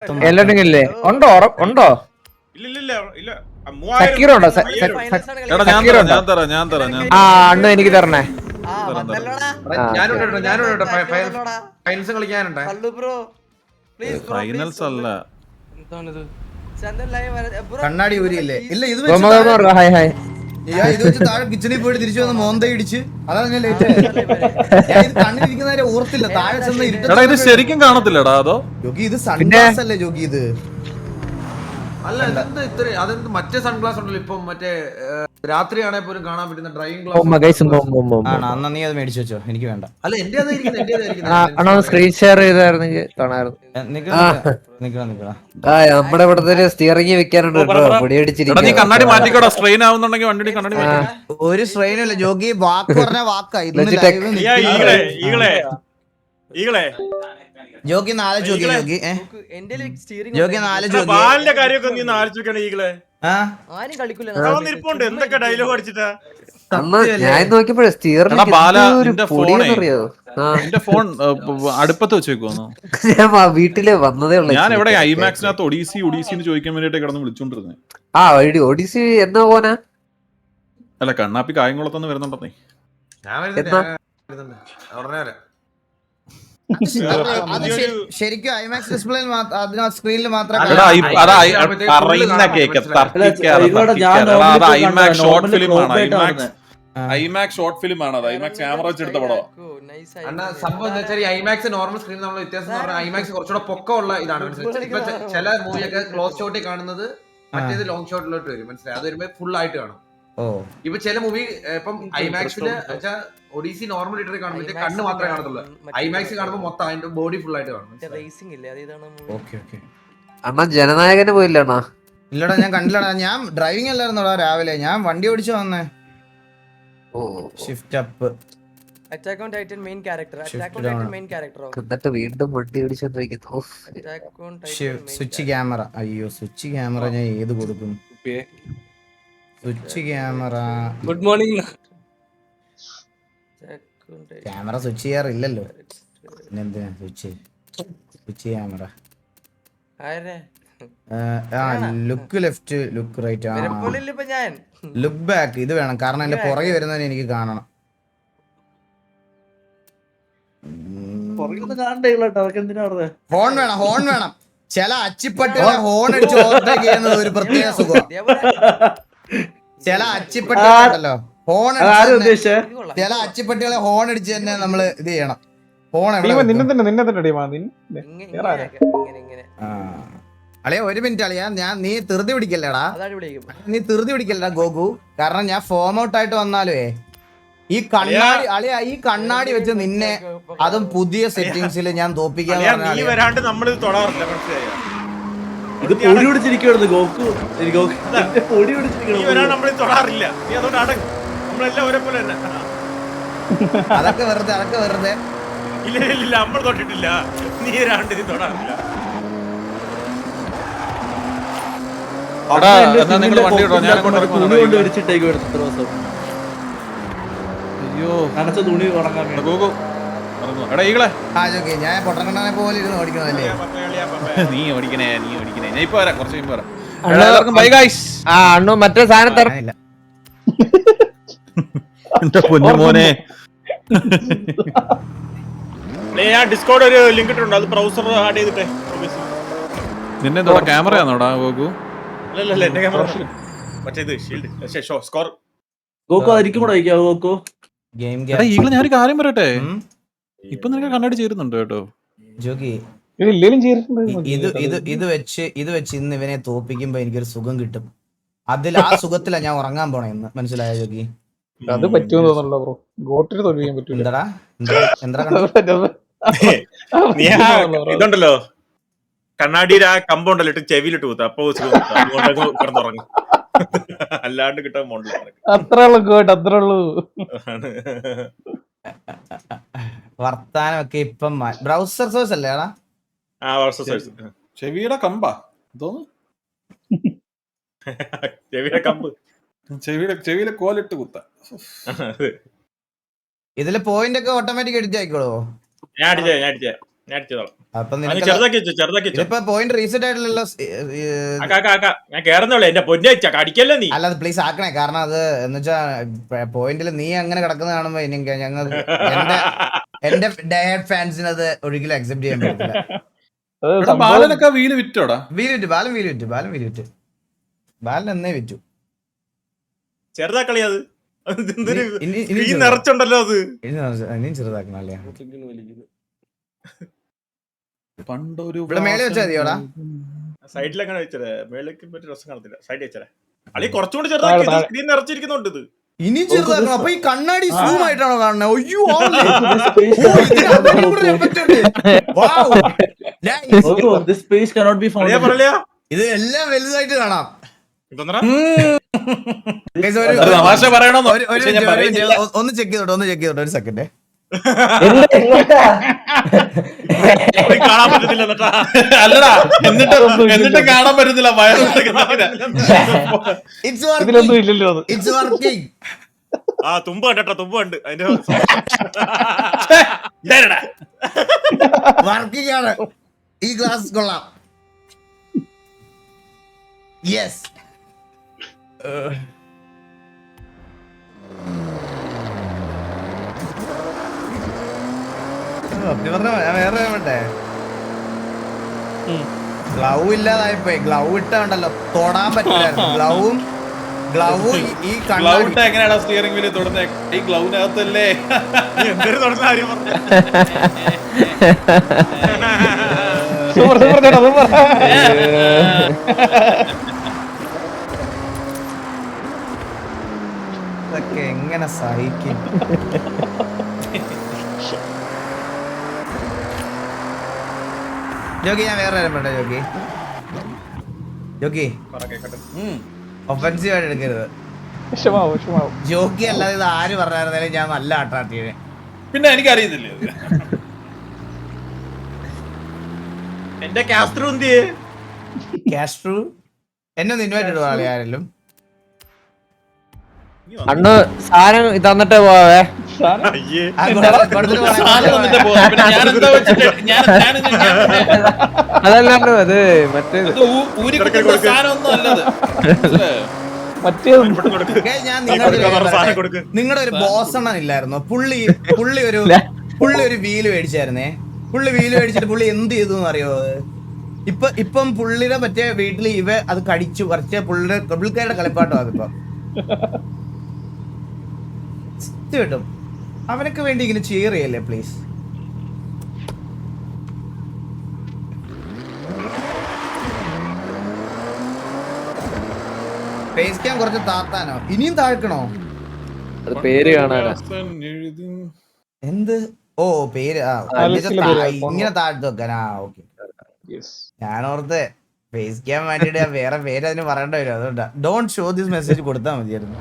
എല്ലാത്തില്ലേ ഉണ്ടോ ഉണ്ടോ സക്കീറുണ്ടോ ആ അണ്ണ എനിക്ക് തരണേ ഫൈനൽസ് കളിക്കാനുണ്ട്. ഫൈനൽസ് അല്ല കണ്ണാടി ഊരിയല്ലേ? ഇല്ല ഇത് ഹായ് ഹായ് ഇത് വെച്ച് താഴെ കിച്ചണിൽ പോയിട്ട് തിരിച്ചു വന്ന് മോന്ത ഇടിച്ച് അതാണ് ഞാൻ ലേറ്റ് ആയത്. ഞാൻ ഇത് കണ്ണിലിരിക്കുന്നവരെ ഓർത്തില്ല. താഴെ ചെന്ന് എടാ ഇത് ശരിക്കും കാണത്തില്ലടാ അതോ ജോഗി ഇത് സൺഗ്ലാസ് അല്ലേ ജോഗി? ഇത് അല്ല അതെന്ത് മറ്റേ സൺഗ്ലാസ് ഉണ്ടല്ലോ ഇപ്പം മറ്റേ രാത്രിയാണെ പോലും കാണാൻ പറ്റുന്ന ഡ്രൈവിംഗ് ഗ്ലാസ്. അന്നാ നീ അത് മേടിച്ചു വെച്ചോ, എനിക്ക് വേണ്ട. അല്ല എന്റെ സ്ക്രീൻ ഷെയർ ചെയ്തായിരുന്നെങ്കിൽ കാണാമായിരുന്നു. നമ്മുടെ ഇവിടത്തെ സ്റ്റിയറിംഗ് വെക്കാനുണ്ട്. നീ കണ്ണാടി മാറ്റിക്കോടാ, സ്ട്രെയിൻ ആവുന്നുണ്ടെങ്കിൽ വണ്ടി കണ്ണാടി ഒരു സ്ട്രെയിനും ഇല്ല ജോഗി. വാക്ക് പറഞ്ഞ വാക്കായി ജോഗി. നാളെ ജോഗി ജോഗി ജോഗി നാളെ ജോഗി എന്തൊക്കെ ഡയലോഗ് അടിച്ചിട്ടാ ഞാൻ നോക്കിയപ്പോഴേ സ്റ്റിയറിംഗ് ഫോൺ അടുപ്പത്ത് വെച്ചേക്കുവാന്നോ? ഞാൻ വീട്ടില് വന്നതേ ഉള്ളൂ. ഞാൻ എവിടെ ഐമാക്സിനകത്ത് ഒഡീസി എന്ന് ചോദിക്കാൻ വേണ്ടിട്ട് കിടന്ന് വിളിച്ചോണ്ടിരുന്നേ. ഒഡീസി എന്നാ പോനാ? അല്ല കണ്ണാപ്പി കായംകുളത്തുനിന്ന് വരുന്നുണ്ടെന്നേ. ശരിക്കും ഐമാക്സ് ഡിസ്പ്ലേയിൽ സ്ക്രീനിൽ മാത്രമേ ഐമാക്സ് ഷോർട്ട് ഫിലിം ആണ്. അത് ഐമാക്സ് ക്യാമറ വെച്ചെടുത്ത പടം. സംഭവം എന്താ വെച്ചാൽ ഐമാക്സ് നോർമൽ സ്ക്രീൻ നമ്മൾ വ്യത്യാസം ഐമാക്സ് കുറച്ചുകൂടെ പൊക്കമുള്ള ഇതാണ്. ചില മൂവിയൊക്കെ ക്ലോസ് ഷോട്ടിൽ കാണുന്നത് മറ്റേത് ലോങ് ഷോട്ടിലോട്ട് വരും, മനസ്സിലായി? അത് വരുമ്പോ ഫുൾ ആയിട്ട് കാണും. ഇപ്പൊ ചില മൂവി ഇപ്പം ഐമാക്സില് ഒഡീസി നോർമൽ ഇട്ടറി കാണുമ്പോൾ കണ്ണ് മാത്രമേ കാണത്തുള്ളൂ. ഐമാക്സ് കാണുമ്പോൾ മൊത്തം അതിന്റെ ബോഡി ഫുൾ ആയിട്ട് കാണും. അണ്ണാ ജനനായകന് പോയില്ല അണ്ണാ? ഇല്ലടാ ഞാൻ കണ്ടില്ലടാ. ഞാൻ ഡ്രൈവിംഗ് അല്ലായിരുന്നോടാ രാവിലെ. ഞാൻ വണ്ടി ഓടിച്ചു വന്നേ. ഷിഫ്റ്റ് അപ്പ് എന്നിട്ട് വീണ്ടും വണ്ടി ഓടിച്ചോണ്ടിരിക്കുന്നു. Switch camera. അയ്യോ സ്വിച്ച് ക്യാമറ ഞാൻ ഏത് കൊടുക്കും? Switch camera. Good morning. Camera switch ചെയ്യാറില്ലല്ലോ. പിന്നെന്തിനാ switch camera? Look left, look right, look back. ഇത് വേണം കാരണം എന്റെ പുറകെ വരുന്നതിന് എനിക്ക് കാണണം. ഹോൺ വേണം, ഹോൺ വേണം. ചില അച്ചിപ്പട്ടികളെ ഹോൺ അടിച്ച് ഓവർടേക്ക് ചെയ്യുന്നത് ഒരു പ്രത്യേക സുഖം. ചില അച്ചിപ്പട്ടികളോ ഹോൺ ചില അച്ചിപ്പട്ടികളെ ഹോൺ അടിച്ച് തന്നെ നമ്മള് ഇത് ചെയ്യണം. ഹോൺ അളിയ ഒരു മിനിറ്റ് അളിയാ. നീ ധൃതി പിടിക്കല്ലേടാ, നീ ധൃതി പിടിക്കല്ലടാ ഗോകു. കാരണം ഞാൻ ഫോം ഔട്ട് ആയിട്ട് വന്നാലേ ഈ കണ്ണാടി അളിയ ഈ കണ്ണാടി വെച്ച് നിന്നെ അതും പുതിയ സെറ്റിംഗ്സിൽ ഞാൻ തോപ്പിക്കാന്ന് അതൊക്കെ വെറുതെ, അതൊക്കെ വെറുതെ. ഇല്ല നമ്മൾ തൊട്ടിട്ടില്ല. നീ തൊടാറില്ല. ഞാൻ പൊട്ടക്കണ്ണനെ പോലെ ഇരുന്ന് ഓടിക്കണല്ലേ? നീ ഓടിക്കണേ. ഞാൻ ഇപ്പൊ വരാം, കുറച്ച് കഴിയുമ്പോ വരാം. അണ്ണു മറ്റേ സാധനം തരാനില്ല. എന്റെ പൊന്നുമോനെ, ഞാൻ ഡിസ്കോഡ് ഒരു ലിങ്ക് ഇട്ടിട്ടുണ്ട്. അത് ബ്രൗസർ ആഡ് ചെയ്തിട്ടേ. നിന്നെ ക്യാമറയാണോടാ ഗോകു? അല്ലല്ല എന്റെ ക്യാമറ മറ്റേത് ഷീൽഡ് സ്കോർ. ഞാനൊരു കാര്യം പറയട്ടെ, ഇപ്പൊ നിനക്ക് കണ്ണാടി ചേരുന്നുണ്ട് കേട്ടോ ജോഗി. ഇത് വെച്ച് ഇന്ന് ഇവനെ തോപ്പിക്കുമ്പോ എനിക്കൊരു സുഖം കിട്ടും. ആ സുഖത്തിലാ ഞാൻ ഉറങ്ങാൻ പോണേ ഇന്ന്, മനസ്സിലായോ ജോഗി? അത് പറ്റുമെന്ന് തോന്നുന്നുണ്ടോ ബ്രോ? ഗോട്ടിന് തോൽപ്പിക്കാൻ പറ്റൂല. ഇതുണ്ടല്ലോ കണ്ണാടിയുടെ ആ കമ്പൗണ്ടല്ലോ ഇട്ട് ചെവിയിലിട്ട് കൂത്ത, അപ്പൊ കിടന്നുറങ്ങും. അല്ലാണ്ട് കിട്ടാൻ മോഡൽ അത്രേ ഉള്ളൂ. വർത്താനൊക്കെ ഇപ്പം ബ്രൗസർ സോഴ്സ് അല്ലേടാ? ചെവിയുടെ കമ്പാ തോന്നുന്നു. ചെവിയുടെ കമ്പ്, ചെവിയിലെ കോലിട്ട് കുത്ത. ഇതില് പോയിന്റ് ഒക്കെ ഓട്ടോമാറ്റിക് എഡിറ്റ് ആയിക്കോളൂ. ഞാൻ അടിച്ചേ ഞാൻ അടിച്ചോളാം. അപ്പൊ അത് നിനക്ക് ചെറുതാക്കി വെച്ചോ, ചെറുതാക്കി വെച്ചോ. ഇതിപ്പോ പോയിന്റ് റീസെറ്റ് ആയിട്ടില്ലല്ലോ. ഞാൻ കേറുന്നുള്ളൂ, എന്റെ പൊന്നെ അടിക്കല്ലേ നീ. അല്ല അത് പ്ലീസ് ആക്കണേ, കാരണം അത് എന്ന് വെച്ചാ പോയിന്റിൽ നീ അങ്ങനെ കിടക്കുന്ന കാണുമ്പോ എനിക്ക് ഞങ്ങൾ എന്റെ ഡയറ്റ് ഫാൻസിന് അത് ഒരിക്കലും അക്സെപ്റ്റ് ചെയ്യാൻ പറ്റില്ല. എടാ, ബാലനൊക്കെ വീല് വിറ്റോടാ. ബാലൻ വീല് വിറ്റു. ബാലൻ എന്നേ വിറ്റു. ചെറുതാക്കളി അത് ഇനി നിറച്ചുണ്ടല്ലോ അത്. ഇനിയും ചെറുതാക്കണം അല്ലേ? പണ്ടൊരു ഇവിടെ മേലെ വെച്ചാ മതിയോടാ. സൈഡിലെങ്ങനെ വെച്ചേ, മേലേക്ക് പറ്റി രസം കാണത്തില്ല. സൈഡിൽ വെച്ചേ അളി കുറച്ചുകൂടി ചെറുതാക്കി, സ്ക്രീൻ നിറച്ചിരിക്കുന്നുണ്ട് ഇത്. ഇനിയും ചെറുതാക്കണം. അപ്പൊ ഈ കണ്ണാടി സൂം ആയിട്ടാണോ കാണുന്നത്? അയ്യോ ഇത് എല്ലാം വലുതായിട്ട് കാണാം. തമാശ പറയണോ? ഒന്ന് ചെക്ക് ചെയ്തോട്ടെ ഒരു സെക്കൻഡ്. കാണാൻ പറ്റത്തില്ല എന്നിട്ടാ. അല്ലടാ, എന്നിട്ട് കാണാൻ പറ്റുന്നില്ല. ഇതിലൊന്നും ഇല്ലല്ലോ അത്. It's working. ആ തുമ്പ് കണ്ടോ, തുമ്പ് കണ്ട് അതിന്റെ വർക്കിംഗ് ആണ്. ഈ ഗ്ലാസ് കൊള്ളാം. യെസ്. ഞാൻ വേറെ വേണ്ടേ, ഗ്ലൗ ഇല്ലാതായിപ്പോയി. ഗ്ലൗ ഇട്ടുണ്ടല്ലോ തൊടാൻ പറ്റില്ലായിരുന്നു. ഗ്ലൗവും ഈ ഗ്ലൗട്ട് എങ്ങനെയാണോ സ്റ്റിയറിംഗ് വീല് തൊടുന്നേ? ഈ ഗ്ലൗവിനകത്തല്ലേ എന്തൊരു തുടർന്ന കാര്യം പറഞ്ഞു. ഇതൊക്കെ എങ്ങനെ സഹിക്കും? ജോക്കി ഞാൻ വേറെ കാര്യം പറയട്ടെ. ജോക്കി ഒഫൻസീവ് ആയിട്ട് എടുക്കരുത്. ജോക്കി അല്ലാതെ ഇത് ആര് പറഞ്ഞായിരുന്നാലും ഞാൻ നല്ല ആട്ടാട്ടിയെ. പിന്നെ എനിക്കറിയത്തില്ല. എന്റെ കാസ്ട്രോ എന്തിയേ? കാസ്ട്രൂ എന്നെ ഒന്ന് ഇൻവൈറ്റ് ഇടുവാ ആരെങ്കിലും. അണ്ണു സാധനം തന്നിട്ടേ പോവേ. അയ്യേ, അതല്ലാണ്ട് അത് മറ്റേ ഞാൻ നിങ്ങളുടെ ഒരു ബോസ് എണ്ണം ഇല്ലായിരുന്നോ? പുള്ളി ഒരു വീല് മേടിച്ചായിരുന്നേ. വീല് മേടിച്ചിട്ട് പുള്ളി എന്ത് ചെയ്തു അറിയോ? ഇപ്പം പുള്ളിയുടെ മറ്റേ വീട്ടില് അത് കടിച്ചു കുറച്ച് പുള്ളിക്കാരുടെ കളിപ്പാട്ടോ അതിപ്പോ കിട്ടും. അവനൊക്കെ വേണ്ടി ഇങ്ങനെ ചെയർ ചെയ്യല്ലേ പ്ലീസ്. ഫേസ് ക്യാം കുറച്ച് താത്താനോ? ഇനിയും താഴ്ക്കണോ? പേര് കാണാനാ. എന്ത്? ഓ പേര് ഇങ്ങനെ താഴ്ത്തു വെക്കാൻ. ഓക്കെ. ഞാനോർത്ത് ഫേസ് ക്യാം വേണ്ടിട്ട് വേറെ പേര് അതിന് പറയേണ്ട വരും. അതുകൊണ്ടാ ഡോണ്ട് ഷോ ദിസ് മെസ്സേജ് കൊടുത്താൽ മതിയായിരുന്നു.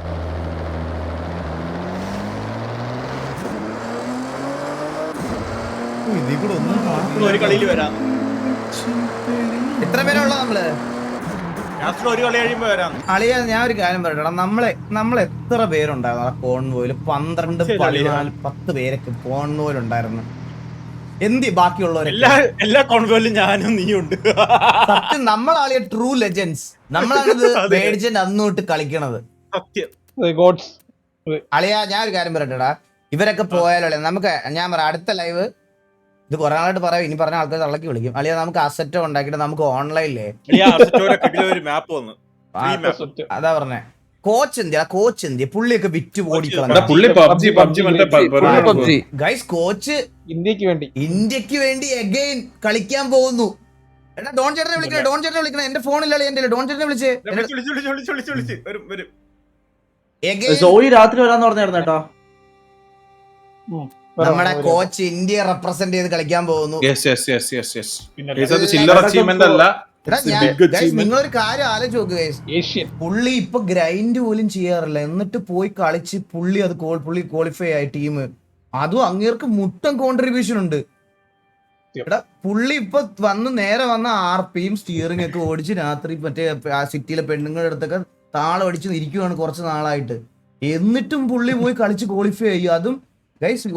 ഇതിൽ കൂടെ ഒന്നും ഒരു കളിയിൽ വരാം. എത്ര പേരാ ഉള്ളത് നമ്മള്? ഒരു കളി കഴിയുമ്പോ വരാം. അളിയാ ഞാൻ ഒരു കാര്യം പറയട്ടെ. നമ്മൾ എത്ര പേരുണ്ടായിരുന്നു ആ കോൺവോയില്? 12, 14, 10 പേരൊക്കെ കോൺവോയിലുണ്ടായിരുന്നു. എന്തി ബാക്കിയുള്ളവരൊക്കെ? എല്ലാ കോൺവോയിലും ഞാനും നീയുണ്ട്. സത്യം നമ്മളാളിയ ട്രൂ ലെജൻസ്. നമ്മളാണിത് മേടിച്ചിട്ട് അന്നോട്ട് കളിക്കണത്. സത്യം. അളിയാ ഞാൻ ഒരു കാര്യം പറയട്ടെടാ. ഇവരൊക്കെ പോയാലോ നമുക്ക് ഞാൻ പറയാം അടുത്ത ലൈവ് ഇത് കുറെ നാളായിട്ട് പറയാം. ഇനി പറഞ്ഞ ആൾക്കാർ തള്ളക്കി വിളിക്കും. അളിയാ നമുക്ക് അസറ്റ് ഉണ്ടാക്കിയിട്ട് നമുക്ക് ഓൺലൈനിലേ അതാ പറഞ്ഞേ. കോച്ച് എന്തിയാ പുള്ളിയൊക്കെ വിറ്റ് ഓടിക്കളഞ്ഞു. ഗൈസ് കോച്ച് ഇന്ത്യക്ക് വേണ്ടി അഗൈൻ കളിക്കാൻ പോകുന്നു. എടാ ഡോൺ ചേട്ടനെ വിളിക്കണേ. എന്റെ ഫോണില്ല എന്റെ. ഡോൺ ചേട്ടനെ വിളിച്ചേ. രാത്രി വരാന്ന് പറഞ്ഞായിരുന്നു കേട്ടോ. നമ്മുടെ കോച്ച് ഇന്ത്യയെ റെപ്രസെന്റ് ചെയ്ത് കളിക്കാൻ പോകുന്നു. നിങ്ങളൊരു കാര്യം ആലോചിച്ച് നോക്കുക. പുള്ളി ഇപ്പൊ ഗ്രൈൻഡ് പോലും ചെയ്യാറില്ല. എന്നിട്ട് പോയി കളിച്ച് പുള്ളി പുള്ളി ക്വാളിഫൈ ആയ ടീം. അതും അങ്ങേർക്ക് മുട്ടം കോൺട്രിബ്യൂഷൻ ഉണ്ട്. എടാ പുള്ളി ഇപ്പൊ നേരെ വന്ന ആർപിയും സ്റ്റിയറിംഗ് ഒക്കെ ഓടിച്ച് രാത്രി മറ്റേ ആ സിറ്റിയിലെ പെണ്ണുങ്ങളുടെ അടുത്തൊക്കെ താളം അടിച്ച് ഇരിക്കുവാണ് കുറച്ച് നാളായിട്ട്. എന്നിട്ടും പുള്ളി പോയി കളിച്ച് ക്വാളിഫൈ ആയി. അതും ഗൈസ്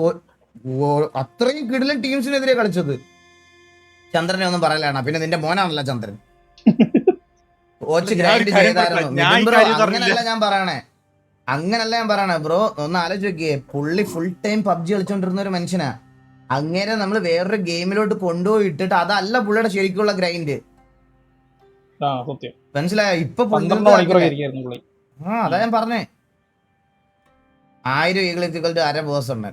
അത്രയും കിടിലൻ ടീംസിനെതിരെ കളിച്ചത്. ചന്ദ്രനെ ഒന്നും പറയലാണ്, പിന്നെ നിന്റെ മോനാണല്ലോ ചന്ദ്രൻ. കോച്ച് ഞാൻ ഗ്രൈൻഡ് ഒരു കാര്യം ചെയ്തായിരുന്നു. പറഞ്ഞില്ല. ഞാൻ നിതിൻ ബ്രോ കാര്യം അങ്ങനല്ല ഞാൻ പറയണേ, അങ്ങനല്ല ഞാൻ പറയണേ ബ്രോ. ഒന്ന് ആലോചിച്ച് നോക്കിയേ, പുള്ളി ഫുൾ ടൈം പബ്ജി കളിച്ചോണ്ടിരുന്ന ഒരു മനുഷ്യനാ. അങ്ങനെ നമ്മൾ വേറൊരു ഗെയിമിലോട്ട് കൊണ്ടുപോയി ഇട്ടിട്ട് അതല്ല പുള്ളിയുടെ ശരിക്കുള്ള ഗ്രൈൻഡ്. സത്യം. മനസ്സിലായോ? ഇപ്പൊ 12 മണിക്കൂറൊക്കെ ഇരിക്കായിരുന്നു പുള്ളി. അതാ ഞാൻ പറഞ്ഞേ, 1000 ഈഗിൾ ഇക്വൽ ടു 1/2 ബോസ് ഉണ്ട്.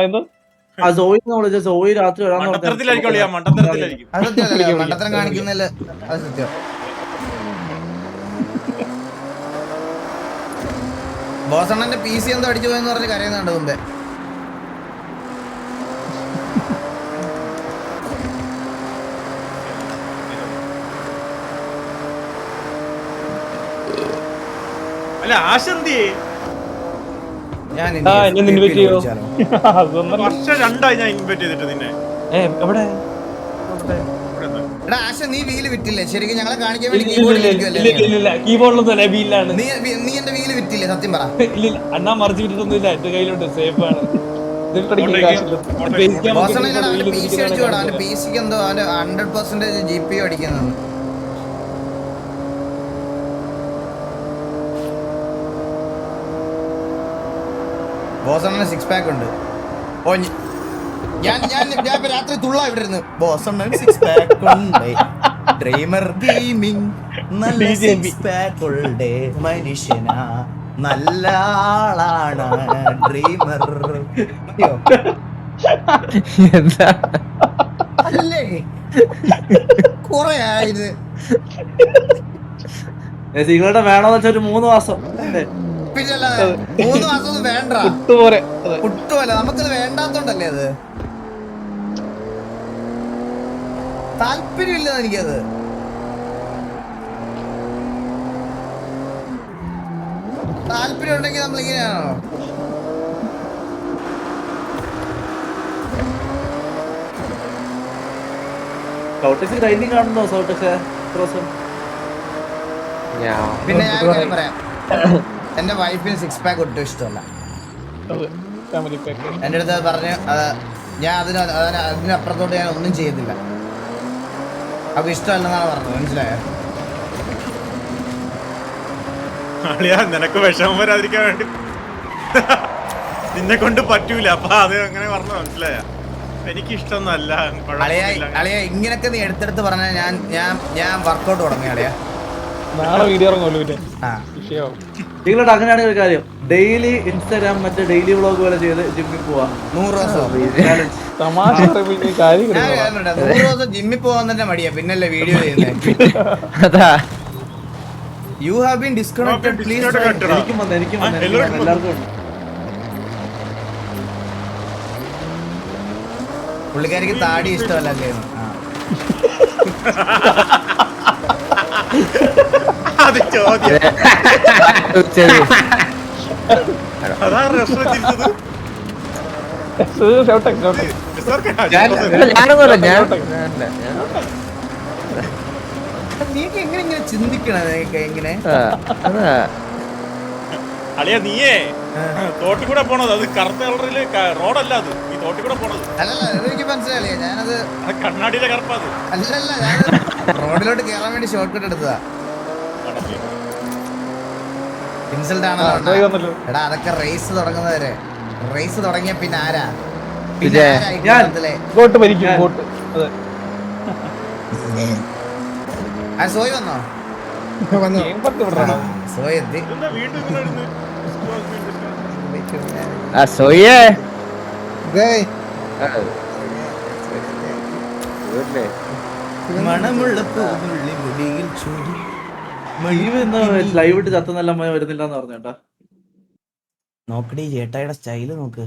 എന്തോ ആ സോയി നമ്മൾ സോയി രാത്രി വരാന്ന് മണ്ടത്തരത്തിലായിരിക്കും കളിയാ, മണ്ടത്തരത്തിലായിരിക്കും. അത് സത്യമല്ലേ, മണ്ടത്തരം കാണിക്കുന്നതിൽ അത് സത്യം. ബോസണ്ണന്റെ PC എന്തോ അടിച്ചു പോയെന്ന് പറഞ്ഞ് കരയുന്നുണ്ട് മുമ്പേ. അല്ല ആശന്തി ഞാൻ എന്നെ ഇൻവൈറ്റ് ചെയ്യോ? വർഷം 2 ഞാൻ ഇൻവൈറ്റ് ചെയ്തിട്ട് നിന്നെ. എവിടെ? എടാ ആശ, നീ വീല് വിറ്റില്ലേ? ശരിക്കും ഞങ്ങളെ കാണിക്കാൻ വേണ്ടി കീബോർഡ് കീബോർഡിലൊന്നും വീലാണ്. നീ എന്റെ വീല് വിറ്റില്ലേ? സത്യം പറ. ഇല്ല, അണ്ണാ മറിച്ച് വിട്ടിട്ടൊന്നുമില്ല, എന്റെ കയ്യിലുണ്ട്, സേഫ് ആണ്. ബോസണ്ണ അവന്റെ PC അടിച്ചു വിടാം. അവന്റെ PCക്ക് എന്തോ അവന്റെ 100% GPU അടിക്കുന്നത്. ബോസണ്ണന് 6 പാക്ക് ഉണ്ട്. ഓ ഞാൻ രാത്രി തുള്ള ഇവിടെ ഇരുന്ന് ബോസണ്ണന് 6 പാക്ക് ഉണ്ട്. ഡ്രീമർ ഗെയിമിംഗ് നല്ല 6 പാക്ക് ഉണ്ട്. മനുഷ്യനാ നല്ല ആളാണ് ഡ്രീമർ. എന്താ അല്ലേ കൊറേ ആയത്. നിങ്ങളുടെ വേണമെന്ന് വെച്ചാൽ ഒരു 3 മാസം പിന്നെ 3 മാസം ഒന്നും വേണ്ട. കുട്ടുപോലെ കുട്ടുമല്ല, നമുക്കത് വേണ്ടാത്തോണ്ടല്ലേ അത്. താല്പര്യമില്ല എനിക്കത്. താല്പര്യം ഉണ്ടെങ്കിൽ നമ്മളിങ്ങനെയാണോ? സൗട്ടക്സ് ഗ്രൈൻഡിങ് കാണുന്നോ? സൗട്ടക്സ് പിന്നെ ഞാൻ കാര്യം പറയാം, എന്റെ വൈഫിന് 6 പാക്ക് ഒട്ടും ഇഷ്ടമല്ല. Family pack. എൻ്റെ അടുത്ത് പറഞ്ഞു, ഞാൻ അതിനപ്പുറത്തോട്ട് ഞാൻ ഒന്നും ചെയ്യത്തില്ല. അവർക്ക് ഇഷ്ടമല്ലെന്നാണ് പറഞ്ഞത്. മനസ്സിലായോ? അളിയാ നിനക്ക് വിഷമം വരാതിരിക്കാൻ വേണ്ടി നിന്നെ കൊണ്ട് പറ്റൂല, അപ്പൊ അത് അങ്ങനെ പറഞ്ഞു. മനസ്സിലായ? എനിക്ക് ഇഷ്ടമൊന്നുമല്ല. അളിയ ഇങ്ങനൊക്കെ നീ എടുത്തെടുത്ത് പറഞ്ഞാൽ ഞാൻ വർക്കൗട്ട് തുടങ്ങി അളിയ. നാളെ വീഡിയോ ഇറങ്ങുമല്ലോ പിന്നെ. നിങ്ങളുടെ അങ്ങനെയാണെങ്കിൽ ഒരു കാര്യം, ഡെയിലി ഇൻസ്റ്റാഗ്രാം മറ്റേ ഡെയിലി വ്ളോഗ് പോലെ ചെയ്ത് ജിമ്മിൽ പോവാ 100 ദിവസം. തമാശ കാര്യം 100 ദിവസം ജിമ്മിൽ പോകാൻ തന്നെ മടിയാ, പിന്നല്ലേ വീഡിയോ ചെയ്യുന്നത്. അതാ you have been disconnected please. എനിക്കും വന്നു എല്ലാവർക്കും ഉണ്ട്. പുള്ളിക്കാരിക്ക് താടി ഇഷ്ടമല്ലേ? അത് ചോദ്യം. അതാ ഞാനൊന്നുമല്ല, ഞാൻ നീക്ക് എങ്ങനെ ഇങ്ങനെ ചിന്തിക്കണ എങ്ങനെ? അതാ അളിയാ നീയേ തോട്ടിൽ കൂടെ പോണത്, അത് കറുത്ത കളറില് റോഡല്ല, അത് നീ തോട്ടിൽ കൂടെ പോണത്. അല്ലല്ല, അതെനിക്ക് മനസ്സിലായില്ലേ. ഞാനത് കണ്ണാടിയിലെ കറുപ്പത്. അല്ലല്ല, ഞാൻ റോഡിലോട്ട് കേറാൻ വേണ്ടി ഷോർട്ട് കട്ട് എടുത്തതാ. ഇൻസൾട്ട് ആണല്ലോ. എടാ അതൊക്കെ റേസ് തുടങ്ങുന്നവരെ. റേസ് തുടങ്ങിയ പിന്നെ ആരാ? പിന്നെ ആരാ ഈ കൂട്ടത്തിലെ? ഗോട്ട് ഭരിക്കും, ഗോട്ട്. അതെ. ആ സോയ് വന്നോ? സോയ് എത്തി. എന്താ വീണ്ടും ഇങ്ങനെ വരുന്നത്? ആ സോയേ മണമുള്ള പൂവുള്ളി മുടിയിൽ ചൂടി ലൈവ് ഇട്ട് ചത്തെന്നെല്ലാം വരുന്നില്ല എന്ന് പറഞ്ഞു കേട്ടാ. നോക്കടി ചേട്ടായുടെ സ്റ്റൈല് നോക്ക്.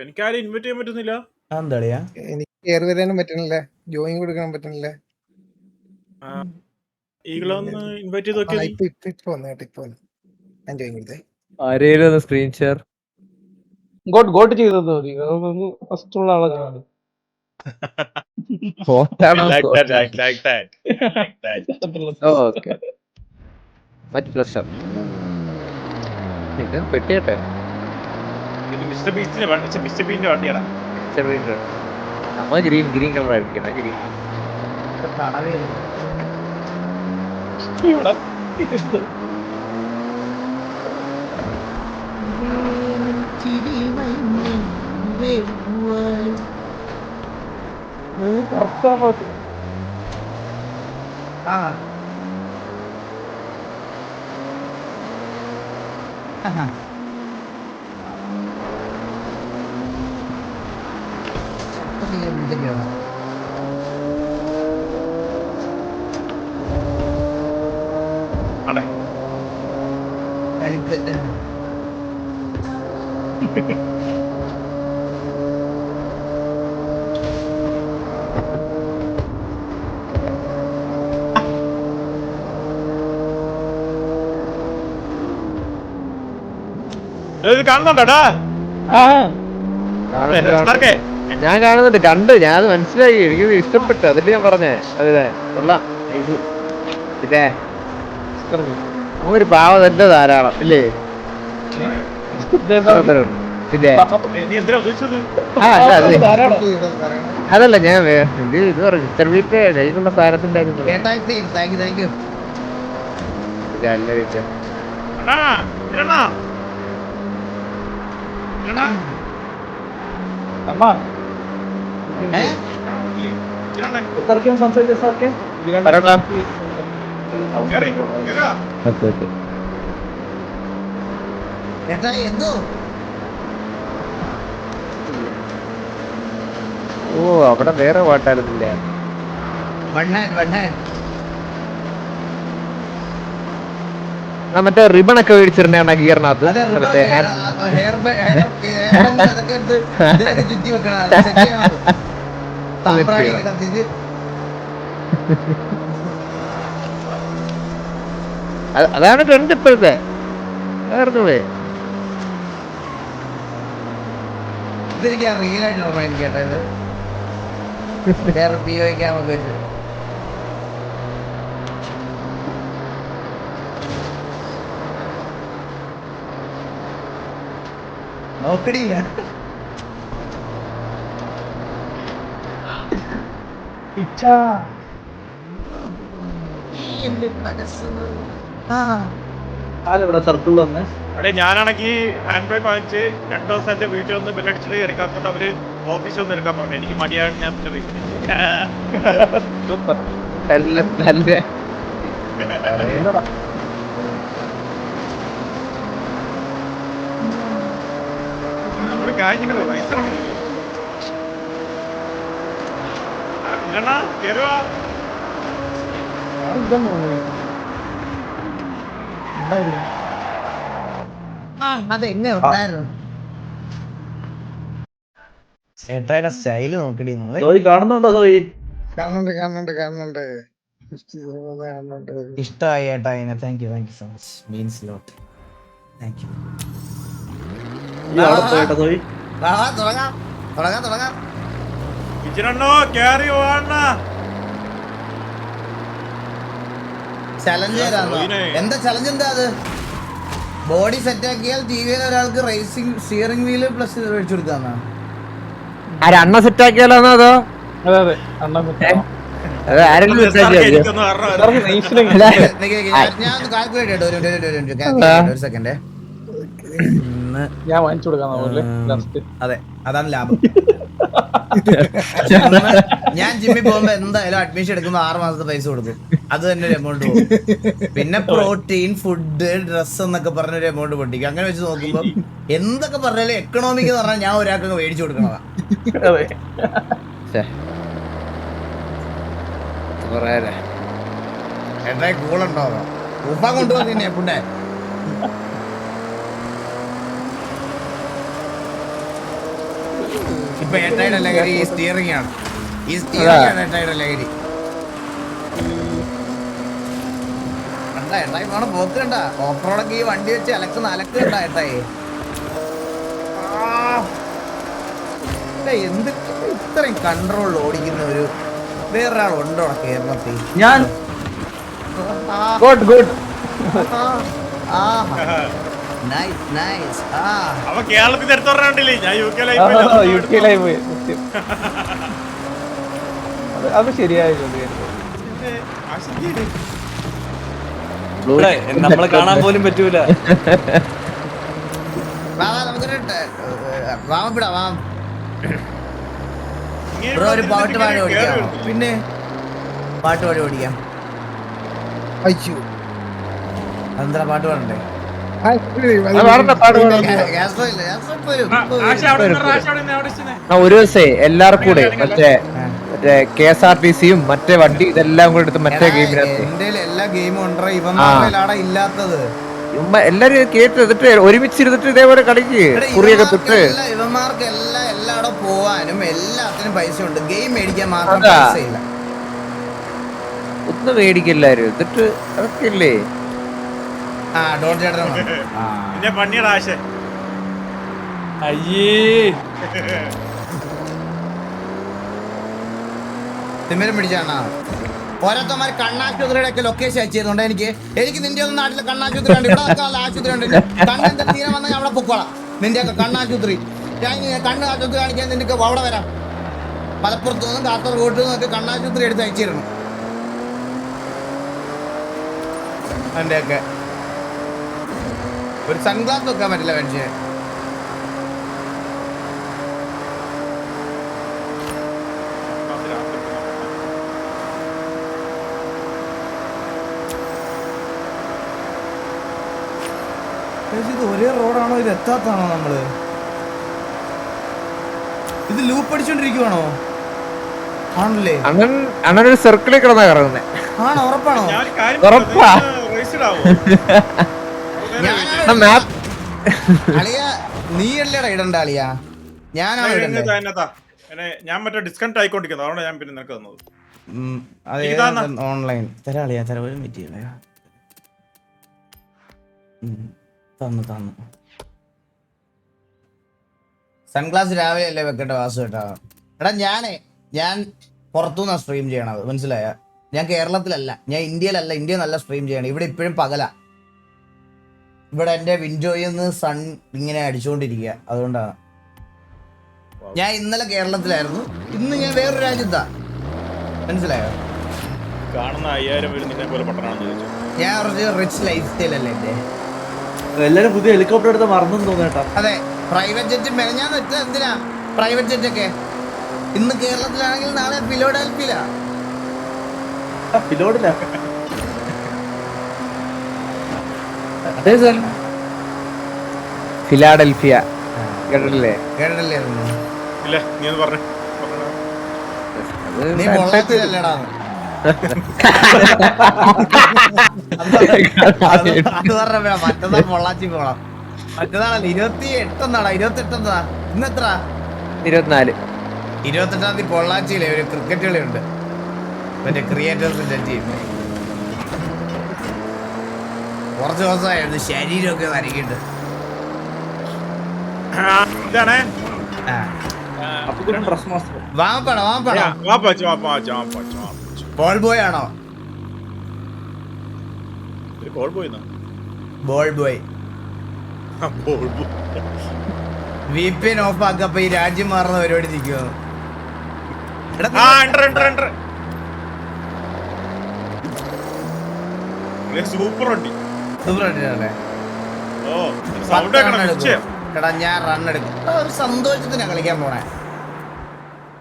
എനിക്കാരും ഇൻവൈറ്റ് ചെയ്യാൻ പറ്റുന്നില്ല. എന്താളിയാ? എനിക്ക് കയറി വരാനും പറ്റണില്ല, ജോയിൻ കൊടുക്കാൻ പറ്റണില്ല. ഈകളൊന്ന് ഇൻവൈറ്റ് ചെയ്ത് നോക്കിയാ ഇപ്പൊ വന്നു ഞാൻ ജോയിൻ കൊടുത്തേ. ആരേലും ഒന്ന് സ്ക്രീൻ ഷെയർ. ഗോട്ട് ചെയ്തത് മതി, ഫസ്റ്റ് ഉള്ള ആളെ ചെയ്തത്. ഓക്കെ മറ്റ് പ്രശ്നം പെട്ടിയട്ടെ. മിസ്റ്റർ ബീസ്റ്റിന്റെ വണ്ടിയാണ്. നമ്മ ഗ്രീൻ കളർ ആയിരിക്കണം. ഗ്രീൻ ഇവിടെ അതെ. ഇത് കാണുന്നുണ്ടോടാ? ഞാൻ കാണുന്നുണ്ട്, കണ്ടു, ഞാൻ അത് മനസ്സിലായി, എനിക്ക് ഇഷ്ടപ്പെട്ടു, അതില് ഞാൻ പറഞ്ഞേ. അതെ കൊള്ളാം. പിന്നെ ഒരു പാവ തന്നെ ധാരാളം ഇല്ലേ? പിന്നെ അതല്ല ഞാൻ ഇത് പറഞ്ഞു ചെറുപ്പ കയ്യിലുള്ള സാധനത്തിന്റെ ഓ അവിടെ വേറെ പാട്ടായിരുന്നില്ല. മറ്റേ റിബൺ ഒക്കെ മേടിച്ചിരുന്ന ഗിയറിനകത്ത് അതാണ് ട്രെൻഡ് ഇപ്പോഴത്തെ. ഇതെനിക്ക് റിയലായിട്ട് ഓർമ്മ എനിക്ക് കേട്ടത്. വേറെ ഉപയോഗിക്കാൻ നമുക്ക് നോക്കടില്ല. ആരെവിടെ സർക്കിളിൽ വന്ന് അവിടെ ഞാനാണെങ്കിൽ ആൻഡ്രോയിഡ് വാങ്ങിച്ച് 2 ദിവസം എന്റെ വീട്ടിൽ ഒന്ന് ബില്ലടിച്ചിട്ട് എടുക്കാത്തോണ്ട് അവര് ഓഫീസിൽ ഒന്ന് എടുക്കാൻ പറഞ്ഞു. എനിക്ക് മടിയാണ്. ഞാൻ ചേട്ടായുടെ സ്റ്റൈല് നോക്കടി. കാണുന്നുണ്ടോ? കാണുന്നുണ്ട്. ഇഷ്ടമായി ഏട്ടാ. Thank you so much. Means lot. Thank you. തുടങ്ങാം. ചലഞ്ച് എന്താ ചലഞ്ച്? എന്താ അത്? ബോഡി സെറ്റ് ആക്കിയാൽ ടിവിയിൽ ഒരാൾക്ക് റേസിംഗ് സ്റ്റിയറിംഗ് വീല് പ്ലസ് മേടിച്ചു കൊടുക്കാന്നാ? അണ്ണ സെറ്റ് ആക്കിയാലോന്നോ അതോ അതെ അണ്ണാ ആരെങ്കിലും ഞാൻ കാൽക്കുലേറ്റ് ചെയ്യട്ടെ. ഒരു സെക്കൻഡ്. ഞാൻ വാങ്ങിച്ചു കൊടുക്കാൻ. അതെ, അതാണ് ലാഭം. ഞാൻ ജിമ്മിൽ പോകുമ്പോ എന്തായാലും അഡ്മിഷൻ എടുക്കുമ്പോ 6 മാസത്തെ പൈസ കൊടുക്കും. അത് തന്നെ ഒരു എമൗണ്ട് പോകും. പിന്നെ പ്രോട്ടീൻ, ഫുഡ്, ഡ്രസ് എന്നൊക്കെ പറഞ്ഞൊരു എമൗണ്ട് പൊട്ടിക്കും. അങ്ങനെ വെച്ച് നോക്കുമ്പോ എന്തൊക്കെ പറഞ്ഞാലും എക്കണോമിക് എന്ന് പറഞ്ഞാൽ ഞാൻ ഒരാൾക്ക് മേടിച്ചു കൊടുക്കണതാ. എന്താ കൂളുണ്ടോ? ഉപ്പ കൊണ്ടുപോകുന്നെ പുണ്ടെ. ഇപ്പൊ ഏട്ടായുടെ ലഹരി ഈ സ്റ്റിയറിംഗ് ആണ്. ഏട്ടായുടെ ലഹരി. ഏട്ടായി പോണ പോക്ക് കണ്ട. ഓഫ് റോഡൊക്കെ ഈ വണ്ടി വെച്ച് അലക്കുന്ന കണ്ട ഏട്ടായി. എന്ത് ഇത്രയും കൺട്രോൾ ഓടിക്കുന്ന ഒരു വേറൊരാൾ ഉണ്ടോ കേരളത്തിൽ? ഞാൻ നൈസ് നൈസ് ആ അവ കേരളത്തിൽ നിന്ന് എടുത്തു പറഞ്ഞില്ലേ ഞാൻ യു കെ യുകെയിലായി പോയി സത്യം. അത് ശരിയായ ചോദ്യമായിരുന്നു. നമ്മളെ കാണാൻ പോലും പറ്റൂല. വാ നമുക്കൊരു വാമപ്പിടാ വാം ബ്രോ ഒരു പാട്ട് പാടി ഓടിക്കാം. പിന്നെ പാട്ട് പാടി ഓടിക്കാം. അയ്യോ അതെന്താ പാട്ട് പാടണ്ടേ? ഒരു ദിവസേ എല്ലാവർക്കും കൂടെ മറ്റേ KSRTC-യും മറ്റേ വണ്ടി ഇതെല്ലാം കൂടെ എടുത്ത് മറ്റേ ഗെയിമിനകത്ത് എന്റെ എല്ലാ ഗെയിമും ഉണ്ടോ ഇവന്മാരുടെ ഇല്ലാത്തത്. എല്ലാരും കേട്ട് എന്നിട്ട് ഒരുമിച്ച് ഇരുന്നിട്ട് ഇതേപോലെ കളിക്ക് കുറിയൊക്കെ തൊട്ട്. ഇവന്മാർക്ക് എല്ലാം എല്ലായിടം പോവാനും എല്ലാത്തിനും പൈസ ഉണ്ട്. ഗെയിം മേടിക്കാൻ മാത്രം അതാ. പൈസ ഇല്ല. ഒന്ന് മേടിക്കില്ലാരും എന്നിട്ട് അതൊക്കെ ഇല്ലേ. ആ ഡോൺ ചേട്ടൻ പിന്നെ പണിയുടെ ആശ അയ്യേ തിമ്മരം പിടിച്ചാണോ ഓരോരുത്തന്മാർ കണ്ണാശുപത്രിയുടെ ഒക്കെ ലൊക്കേഷൻ അയച്ചിരുന്നുണ്ട്. എനിക്ക് നിന്റെ ഒന്നും നാട്ടിലെ കണ്ണാശുപത്രി ഉണ്ട്. ഇവിടെ ഒക്കെ ആശുപത്രി ഉണ്ട്. കണ്ണെന്താ തീരെ വന്നാൽ ഞാൻ അവിടെ പൊക്കോളാം. നിന്റെ ഒക്കെ കണ്ണാശുപത്രി ഞാൻ കണ്ണ് ആശുപത്രി കാണിക്കാൻ നിന്റെ അവിടെ വരാം. മലപ്പുറത്തു നിന്നും കാസർഗോഡ് നിന്നും ഒക്കെ കണ്ണാശുപത്രി എടുത്ത് അയച്ചിരുന്നു. എൻ്റെ ഒക്കെ ഒരു സൺഗ്ലാസ് വെക്കാൻ പറ്റില്ല മനുഷ്യൻ. ഇത് ഒരേ റോഡാണോ? ഇത് എത്താത്താണോ? നമ്മള് ഇത് ലൂപ്പ് അടിച്ചോണ്ടിരിക്കുവാണോ? ആണല്ലേ. അണ്ണനൊരു സർക്കിളിൽ കിടന്നാ കറങ്ങുന്നേ. ആണോ? ഉറപ്പാണോ? ഉറപ്പാ. അളിയ നീയല്ലേടാ ഇടണ്ട അളിയ. ഞാനാണ് ഇടണ്ടേ. ഞാൻ മറ്റേ ഡിസ്കൗണ്ട് ആയിക്കൊണ്ടിരിക്കുന്നു. അതുകൊണ്ട് ഞാൻ പിന്നെ നിനക്ക് തന്നത്. ഓൺലൈൻ തരാളിയാ തരാ ഒരു മിനിറ്റ് തന്നു തന്നു. സൺഗ്ലാസ് രാവിലെ അല്ലേ വെക്കട്ടെ വാസു കേട്ടാ. എടാ ഞാൻ പുറത്തുനിന്നാ സ്ട്രീം ചെയ്യണത്, മനസ്സിലായ? ഞാൻ കേരളത്തിലല്ല, ഞാൻ ഇന്ത്യയിലല്ല. ഇന്ത്യ നല്ല സ്ട്രീം ചെയ്യണം. ഇവിടെ ഇപ്പോഴും പകല. ഇവിടെ എൻ്റെ വിൻഡോയിൽ നിന്ന് സൺ ഇങ്ങനെ അടിച്ചുകൊണ്ടിരിക്കുക. അതുകൊണ്ടാണ്. ഞാൻ ഇന്നലെ കേരളത്തിലായിരുന്നു, ഇന്ന് ഞാൻ വേറൊരു രാജ്യത്താ, മനസ്സിലായോ? കാണുന്ന 5000 പേര് നിന്നെ പോലെ പട്ടണമാണെന്ന് ചോദിച്ചു. ഞാൻ കുറച്ച് റിച്ച് ലൈഫ് സ്റ്റൈൽ അല്ലേ എൻ്റെ. എല്ലാരും പുതിയ ഹെലികോപ്റ്റർ എടുത്ത് മറന്നു തോന്നേട്ടാ. അതെ, പ്രൈവറ്റ് ജെറ്റ് മെനഞ്ഞാൻ വെച്ചാൽ എന്തിനാ പ്രൈവറ്റ് ജെറ്റ് ഒക്കെ? ഇന്ന് കേരളത്തിലാണെങ്കിൽ നാളെ ഫിലോഡൽഫിയിലാ. പിലോടില്ല. ഫിലാഡൽഫിയ കേട്ടില്ലേ? കേട്ടില്ലേ? ഇല്ല, നീ ഒന്ന് പറഞ്ഞു. നീ പൊള്ളത്തിലല്ലേടാ. അത് പറഞ്ഞ മറ്റന്നാ പൊള്ളാച്ചി പോണം. മറ്റന്നാളല്ല, 28 എന്നാടാ. 28 എന്നാ? ഇന്നെത്ര? 24. 28-ാം തീയതി പൊള്ളാച്ചിയിലെ ഒരു ക്രിക്കറ്റ് കളിയുണ്ട്, മറ്റേ ക്രിയേറ്റേഴ്സിന്റെ ടീം. കുറച്ച് ദിവസമായിരുന്നു ശരീരമൊക്കെ നരകിട്ട്. ഇതാണേ വാമപ്പാണോ? ബോൾ ബോയ് ആണോ? Ball boy. Ball boy VPN off ആക്കപ്പോ ഈ രാജ്യം മാറുന്ന പരിപാടി നിൽക്കുമോ? സൂപ്പർ വണ്ടി. എടാ ഞാൻ റൺ എടുക്കും. ഒരു സന്തോഷത്തിനാ കളിക്കാൻ പോണേ.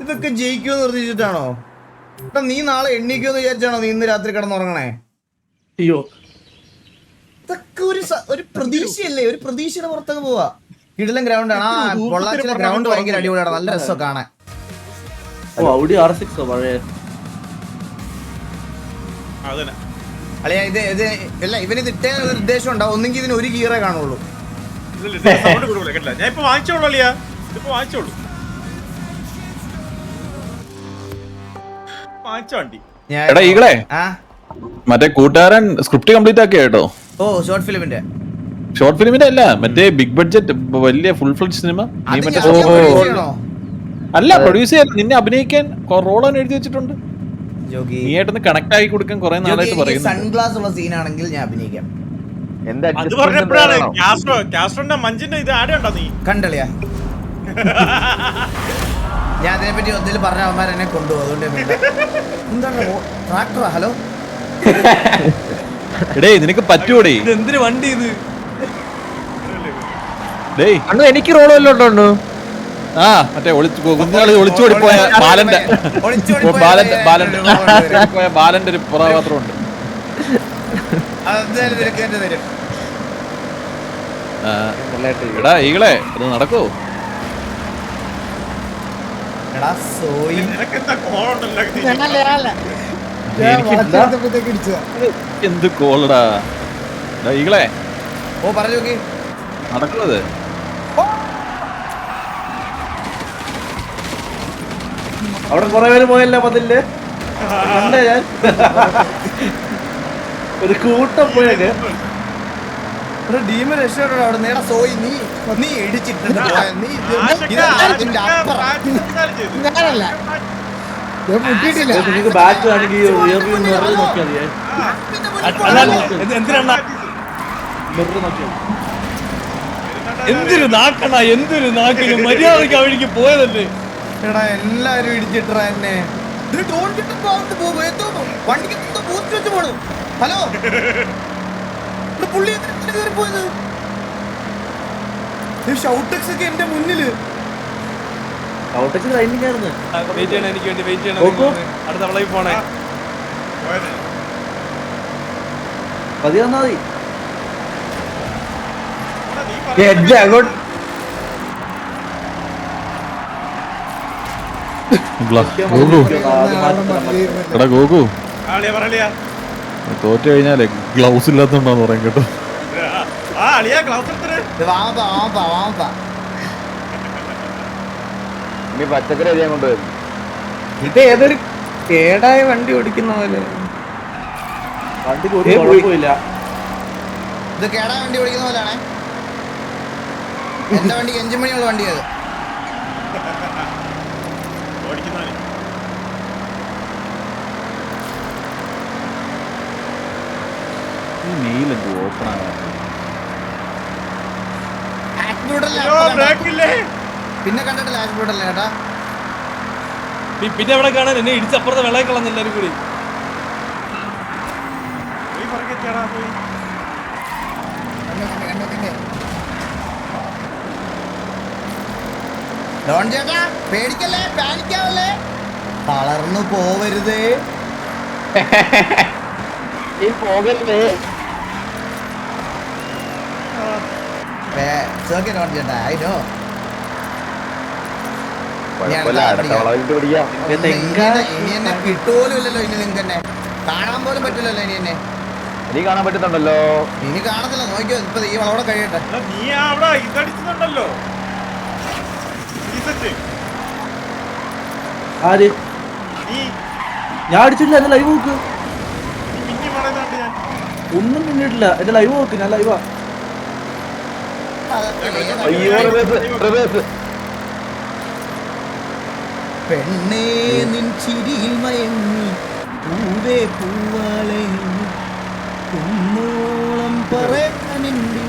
ഇതൊക്കെ ജയിക്കുമെന്ന് പ്രതീക്ഷിച്ചിട്ടാണോ? എടാ നീ നാളെ എണ്ണിക്കുമെന്ന് വിചാരിച്ചാണോ നീ ഇന്ന് രാത്രി കിടന്നുറങ്ങണേ? അയ്യോ, ഇതൊക്കെ ഒരു പ്രതീക്ഷയല്ലേ? ഒരു പ്രതീക്ഷയുടെ പുറത്തൊക്കെ പോവാ. കിടിലൻ ഗ്രൗണ്ട് ആണ്. ആ പൊള്ളാച്ചിലെ ഗ്രൗണ്ട് ഭയങ്കര അടിപൊളിയാണ്, നല്ല രസം കാണാൻ. Audi R6 പഴയ. അളിയ ഇത് അല്ല, ഇവനിത് ഇട്ടേ ഒരു ഉദ്ദേശം ഉണ്ടാവും. ഒന്നെങ്കിൽ ഇതിന് ഒരു ഗിയറേ കാണുള്ളൂ. ഞാൻ ഇപ്പൊ വാങ്ങിച്ചോളൂ അളിയാ, ഇതിപ്പോ വാങ്ങിച്ചോളൂ. വാങ്ങിച്ച വണ്ടി. എടാ ഈകളെ, ആ മറ്റേ കൂട്ടുകാരൻ സ്ക്രിപ്റ്റ് കംപ്ലീറ്റ് ആക്കിയ കേട്ടോ. ഓ ഷോർട്ട് ഫിലിമിന്റെ അല്ല, മറ്റേ ബിഗ് ബഡ്ജറ്റ് വലിയ ഫുൾ ഫ്ലെഡ്ജ് സിനിമ. നീ മറ്റേ അല്ല പ്രൊഡ്യൂസ് ചെയ്യാൻ, നിന്നെ അഭിനയിക്കാൻ റോളാൻ എഴുതി വെച്ചിട്ടുണ്ട്. നീ ആയിട്ടൊന്ന് കണക്ട് ആയി കൊടുക്കാൻ കുറെ നാളായിട്ട് പറയുന്നു. സൺഗ്ലാസ് ഉള്ള സീനാണെങ്കിൽ ഞാൻ അഭിനയിക്കാം. എന്താ അത് പറഞ്ഞപ്പോഴാണ് കാസ്ട്രോന്റെ മഞ്ചിന്റെ ഇത് ആടെ ഉണ്ടോ നീ കണ്ടളിയാ ഞാൻ അതിനെപ്പറ്റി എന്തെങ്കിലും പറഞ്ഞ അവന്മാർ എന്നെ കൊണ്ടുപോകും അതുകൊണ്ട് എന്താണ് ട്രാക്ടറാ ഹലോ എടേ നിനക്ക് പറ്റൂടേ എന്തിനു വണ്ടി ഇത് ഡേയ് അണ്ണു എനിക്ക് റോള് വല്ലോം ഉണ്ടോ ആ മറ്റേ കുഞ്ഞാള് ഒളിച്ചോടി പോയ ബാലന്റെ പോയ ബാലന്റെ ഒരു പുറപാത്രം ഉണ്ട്. എടാ ഈകളെ അത് നടക്കോ? നിനക്കെന്താ കോളുണ്ടല്ലോ എന്ത് കോളടാ ഈകളെ ഓ പറഞ്ഞു നോക്കി നടക്കുന്നത് അവിടെ കുറെ പേര് പോയല്ലോ പതില് കണ്ടേ ഞാൻ ഒരു കൂട്ടം പോയൊക്കെ ഡീമ രക്ഷപ്പെട്ടോ അവിടെ നേടാ സോയി നീ ഇടിച്ചിട്ടുണ്ട് ഞാനല്ല നിങ്ങൾക്ക് ബാറ്റ് ആണെങ്കിൽ നോക്കിയാൽ എന്തൊരു നാക്കണ എന്തൊരു നാക്കിന് മര്യാദക്ക് അവഴിക്ക് പോയതല്ലേ. എടാ എല്ലാരും ഇടിച്ചിട്ടാ എന്നെ ഹലോ പുള്ളി പോയത് ഷൗട്ടക്സ് ഒക്കെ എന്റെ മുന്നില് ട്രെയിനിങ് ആയിരുന്നു. വെയിറ്റ് ചെയ്യണം, എനിക്ക് വേണ്ടി വെയിറ്റ് ചെയ്യണം. അടുത്ത വളവിൽ പോണേ. പതിയെ വന്നാ മതി. അങ്ങോട്ട് എടാ ഗോകു തോറ്റു കഴിഞ്ഞാലേ ഗ്ലൗസ് ഇല്ലാത്തോണ്ടാന്ന് പറയാൻ കേട്ടോ. ഇനി പച്ചക്കറി അരിയാൻ കൊണ്ടുവരും. ഇത് ഏതൊരു കേടായ വണ്ടി ഓടിക്കുന്ന പോലെ. വണ്ടിക്ക് ഒരു കുഴപ്പമില്ല. ഇത് കേടാ വണ്ടി ഓടിക്കുന്ന പോലെയാണേ. എന്റെ വണ്ടി എഞ്ചിൻ പണിയുള്ള വണ്ടിയത്. ഈ മെയിലെന്ത് ഓപ്പൺ ആകാൻ പിന്നെ കണ്ടിട്ടില്ല ആഷ്ബോർഡല്ലേ ചേട്ടാ. പിന്നെ എവിടെ കാണാൻ എന്നെ ഇടിച്ചപ്പുറത്തെ വെള്ളം കളഞ്ഞ എല്ലാരും കൂടി. ഡോൺ ചേട്ടാ പേടിക്കല്ലേ, പാനിക്കാവല്ലേ, തളർന്നു പോവരുതേ. ഈ പോകല്ലേ ഡോൺ ചേട്ടാ ആയിരോ ഇനി എന്നെ കിട്ടുപോലും ഇല്ലല്ലോ. ഇനി നിങ്ങൾക്ക് എന്നെ കാണാൻ പോലും പറ്റില്ലല്ലോ. ഇനി എന്നെ നീ കാണാൻ പറ്റുന്നുണ്ടല്ലോ. ഇനി കാണത്തില്ല, നോക്കിയോ. ഇപ്പൊ ഈ വളവിടെ കഴിയട്ടെ. നീ അവിടെ ഇതടിച്ചുണ്ടല്ലോ. ആര് ഞാൻ അടിച്ചിട്ടില്ല. എന്റെ ലൈവ് നോക്ക്. ഒന്നും പിന്നിട്ടില്ല. എന്റെ ലൈവ് നോക്ക്. ഞാൻ ലൈവാ. പെണ്ണേ നിൻ ചിരിയിൽ മയങ്ങി പൂവേ പൂവാളെ കുന്നോളം പറയാനുണ്ട്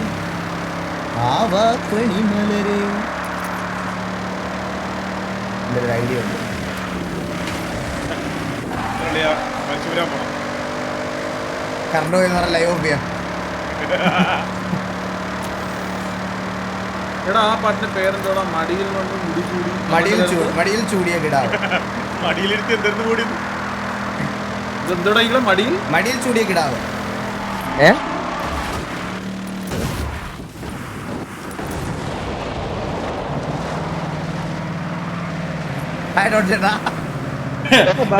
ആവാ കണിമലരെ. ഒരു ഐഡിയ ഉണ്ട്. കറണ്ട് പോയെന്ന് പറഞ്ഞ ലൈവ് ഓഫ് ചെയ്യാം. എടാ ആ പാട്ടിന്റെ പേരെന്തോടാ? മടിയിൽ വന്ന് മുടി ചൂടി മടിയിൽ ചൂടിയ കിടാവ്. മടിയിലിരുത്തി എന്തെന്ന് കൂടി ഇതെന്തോടാ ഇവിടെ മടിയിൽ ചൂടിയ കിടാവ്.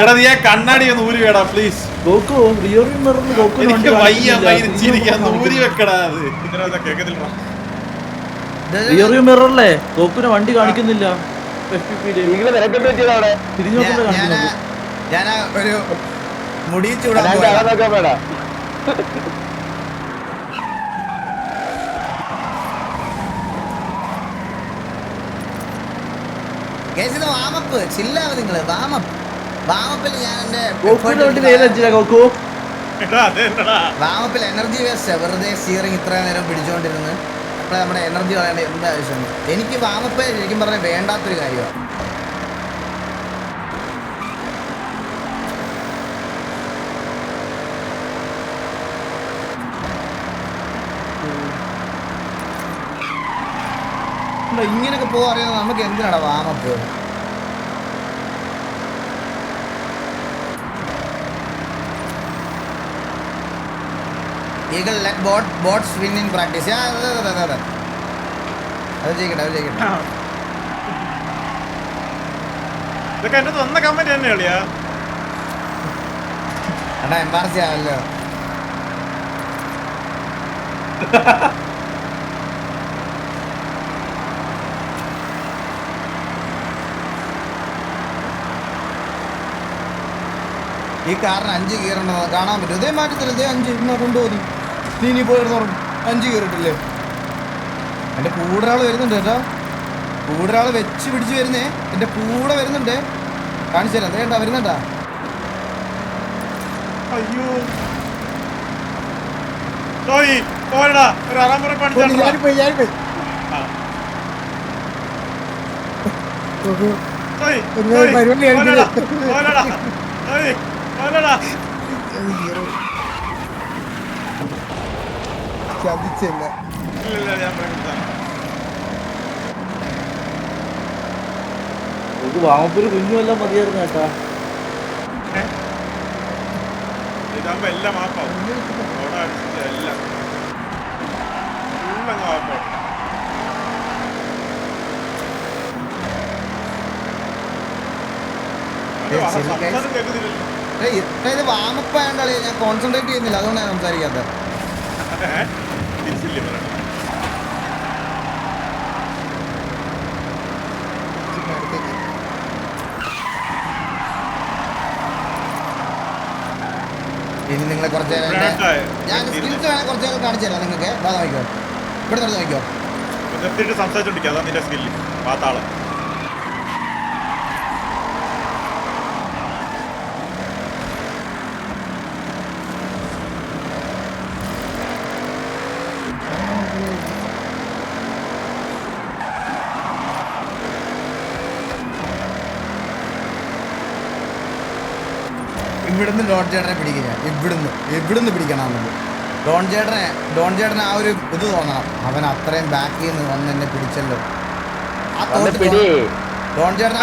എടാ നീ ആ കണ്ണാടി ഒന്ന് ഊരി വേടാ പ്ലീസ്. ഗോക്കു റിയറിൽ നിറഞ്ഞ് ഗോക്കു എനിക്ക് വയ്യ ചിരിക്കാൻ ഊരി വെക്കടാ. അത് കേൾക്കത്തില്ല. റിയറിൽ മിററല്ലേ ഗോക്കുനെ വണ്ടി കാണിക്കുന്നില്ല. തിരിഞ്ഞു നോക്കുമ്പോ കാണിക്കുന്നത്. ഞാൻ ഒരു മുടി ചൂടാൻ വാമപ്പ് ചില്ലാവ് നിങ്ങള്. വാമപ്പിൽ ഞാൻ എന്റെ ഗോക്കുവിന്റെ വണ്ടി നേരെ ഗോക്കു വാമപ്പിൽ എനർജി വേസ്റ്റ് വെറുതെ സ്റ്റിയറിംഗ് ഇത്ര നേരം പിടിച്ചോണ്ടിരുന്ന് അപ്പോൾ നമ്മുടെ എനർജി കളയേണ്ട എന്ത് ആവശ്യമുണ്ട്? എനിക്ക് വാമപ്പ് ശരിക്കും പറഞ്ഞാൽ വേണ്ടാത്തൊരു കാര്യമാണ്. ഇങ്ങനെയൊക്കെ പോകാറിയാൽ നമുക്ക് എന്തിനാണ് warm up? Eagle let bots win in practice. Yeah, അത് ചെയ്യട്ടെ. ഇതൊക്കെ എന്റെ സ്വന്തം കമന്റ് തന്നെ കളിയാ. അണ്ണാ എംബാർസി ആവല്ലോ. ഈ കാറിന് 5 ഗിയറുണ്ടോ കാണാൻ പറ്റും. ഇതേ മാറ്റത്തില്ല, ഇതേ 5 ഇന്ന് കൊണ്ടുപോയി നീ പോയിരുന്നു 5 ഗിയറിട്ടില്ലേ? എൻ്റെ കൂടെ ഒരാൾ വരുന്നുണ്ട് കേട്ടോ, കൂടെ ഒരാൾ വെച്ച് പിടിച്ച് വരുന്നേ, എൻ്റെ കൂടെ വരുന്നുണ്ട്. കാണിച്ചു തരാം, അതേണ്ടാ വരുന്നുണ്ടാ. അയ്യോ പോരടാ, ഒരു അറാമുറ ഞാനിപ്പോയി പരിപാടി ചതിച്ചല്ല. ഒരു വാമപ്പൊരു കുഞ്ഞുമെല്ലാം മതിയായിരുന്നു കേട്ടാ. ഇതാകുമ്പോ എല്ലാം മാപ്പാവും, എല്ലാം ഫുള്ളങ്ങ് മാപ്പാവും. ഇത് വാമപ്പായോണ്ട് കളി ഞാൻ കോൺസെൻട്രേറ്റ് ചെയ്യുന്നില്ല, അതുകൊണ്ടാണ് സംസാരിക്കാത്തത്. ഇനി നിങ്ങളെ കുറച്ച് ഞാൻ സ്കിൽസ് വേണേൽ കുറച്ച് നേരം കാണിച്ചു തരാം നിങ്ങൾക്ക്. നോക്കിക്കോ, ഇവിടെ നിന്ന് നോക്കിക്കോ. നിർത്തിയിട്ട് സംസാരിച്ചോണ്ടിരിക്കുക, അതാ നിന്റെ സ്കില്ല്. പാത്താളം ഇവിടുന്ന് ഡോൺ ചേട്ടനെ പിടിക്കുക. ഇവിടുന്ന് പിടിക്കണം. ഡോൺ ചേട്ടന് ആ ഒരു ഇത് തോന്നണം, അവൻ അത്രയും ബാക്കിൽ നിന്ന് വന്ന് എന്നെ പിടിച്ചല്ലോ. ഡോൺ ചേട്ടൻ